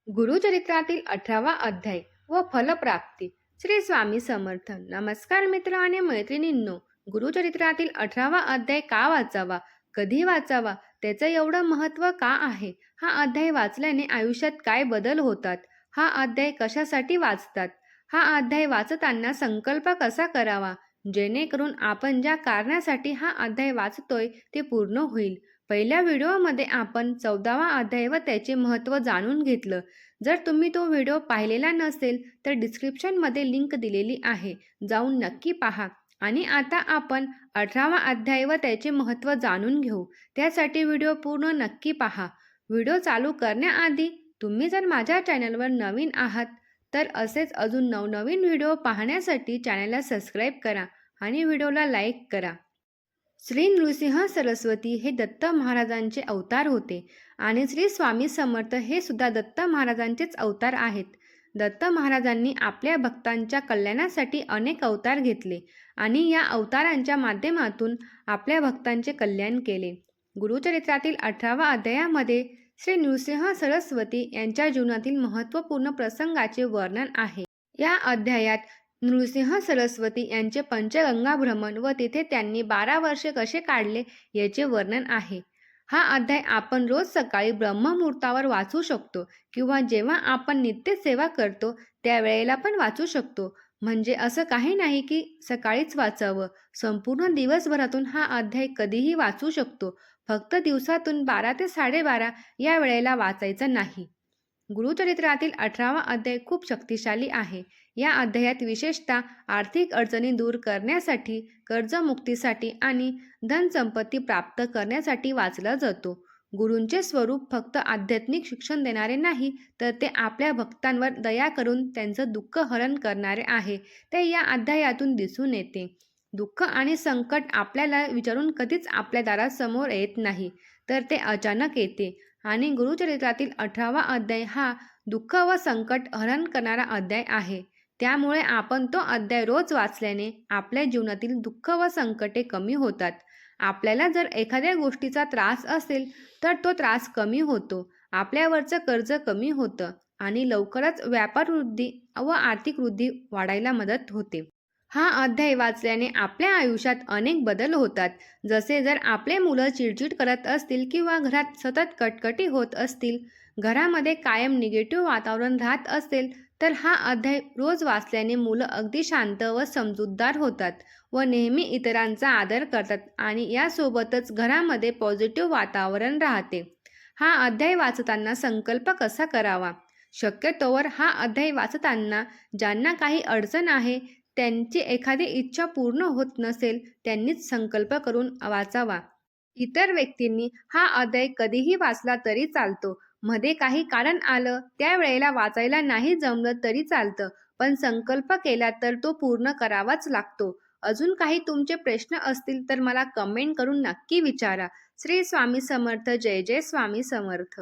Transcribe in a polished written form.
गुरुचरित्रातील 18वा अध्याय व फलप्राप्ती. श्री स्वामी समर्थ. नमस्कार मित्र आणि मैत्रिणींनो. गुरुचरित्रातील 18वा अध्याय का वाचावा, कधी वाचावा, त्याचं एवढं महत्त्व का आहे, हा अध्याय वाचल्याने आयुष्यात काय बदल होतात, हा अध्याय कशासाठी वाचतात, हा अध्याय वाचताना संकल्प कसा करावा जेणेकरून आपण ज्या कारणासाठी हा अध्याय वाचतोय ते पूर्ण होईल. पहिल्या व्हिडिओमध्ये आपण 14वा अध्याय व त्याचे महत्त्व जाणून घेतलं. जर तुम्ही तो व्हिडिओ पाहिलेला नसेल तर डिस्क्रिप्शनमध्ये लिंक दिलेली आहे, जाऊन नक्की पहा. आणि आता आपण 18वा अध्याय व त्याचे महत्त्व जाणून घेऊ. त्यासाठी व्हिडिओ पूर्ण नक्की पहा. व्हिडिओ चालू करण्याआधी तुम्ही जर माझ्या चॅनलवर नवीन आहात तर असेच अजून नवनवीन व्हिडिओ पाहण्यासाठी चॅनलला सबस्क्राईब करा आणि व्हिडिओला लाईक करा. श्री नृसिंह सरस्वती हे दत्त महाराजांचे अवतार होते आणि श्री स्वामी समर्थ हे सुद्धा दत्त महाराजांचेच अवतार आहेत. दत्त महाराजांनी आपल्या भक्तांच्या कल्याणासाठी अनेक अवतार घेतले आणि या अवतारांच्या माध्यमातून आपल्या भक्तांचे कल्याण केले. गुरुचरित्रातील 18वा अध्यायामध्ये श्री नृसिंह सरस्वती यांच्या जीवनातील महत्त्वपूर्ण प्रसंगाचे वर्णन आहे. या अध्यायात नृसिंह सरस्वती यांचे पंचगंगा भ्रमण व तिथे त्यांनी 12 वर्षे कसे काढले याचे वर्णन आहे. हा अध्याय आपण रोज सकाळी ब्रह्ममुहूर्तावर वाचू शकतो किंवा जेव्हा आपण नित्य सेवा करतो त्यावेळेला पण वाचू शकतो. म्हणजे असं काही नाही की सकाळीच वाचावं. संपूर्ण दिवसभरातून हा अध्याय कधीही वाचू शकतो. फक्त दिवसातून 12 ते 12:30 या वेळेला वाचायचा नाही. गुरुचरित्रातील 18वा अध्याय खूप शक्तिशाली आहे. या अध्यायात विशेषतः आर्थिक अडचणी दूर करण्यासाठी, कर्जमुक्तीसाठी आणि धनसंपत्ती प्राप्त करण्यासाठी वाचला जातो. गुरूंचे स्वरूप फक्त आध्यात्मिक शिक्षण देणारे नाही, तर ते आपल्या भक्तांवर दया करून त्यांचं दुःख हरण करणारे आहे. ते या अध्यायातून दिसून येते. दुःख आणि संकट आपल्याला विचारून कधीच आपल्या दारासमोर येत नाही, तर ते अचानक येते. आणि गुरुचरित्रातील 18वा अध्याय हा दुःख व संकट हरण करणारा अध्याय आहे. त्यामुळे आपण तो अध्याय रोज वाचल्याने आपल्या जीवनातील दुःख व संकटे कमी होतात. आपल्याला जर एखाद्या गोष्टीचा त्रास असेल तर तो त्रास कमी होतो, आपल्यावरचं कर्ज कमी होतं आणि लवकरच व्यापार वृद्धी व आर्थिक वृद्धी वाढायला मदत होते. हा अध्याय वाचल्याने आपल्या आयुष्यात अनेक बदल होतात. जसे जर आपले मुलं चिडचिड करत असतील किंवा घरात सतत कटकटी होत असतील, घरामध्ये कायम निगेटिव्ह वातावरण राहत असेल तर हा अध्याय रोज वाचल्याने मुलं अगदी शांत व समजूतदार होतात व नेहमी इतरांचा आदर करतात आणि यासोबतच घरामध्ये पॉझिटिव्ह वातावरण राहते. हा अध्याय वाचताना संकल्प कसा करावा? शक्यतोवर हा अध्याय वाचताना ज्यांना काही अडचण आहे, त्यांची एखादी इच्छा पूर्ण होत नसेल त्यांनीच संकल्प करून वाचावा. इतर व्यक्तींनी हा अध्याय कधीही वाचला तरी चालतो. मध्ये काही कारण आलं त्यावेळेला वाचायला नाही जमलं तरी चालतं, पण संकल्प केला तर तो पूर्ण करावाच लागतो. अजून काही तुमचे प्रश्न असतील तर मला कमेंट करून नक्की विचारा. श्री स्वामी समर्थ. जय जय स्वामी समर्थ.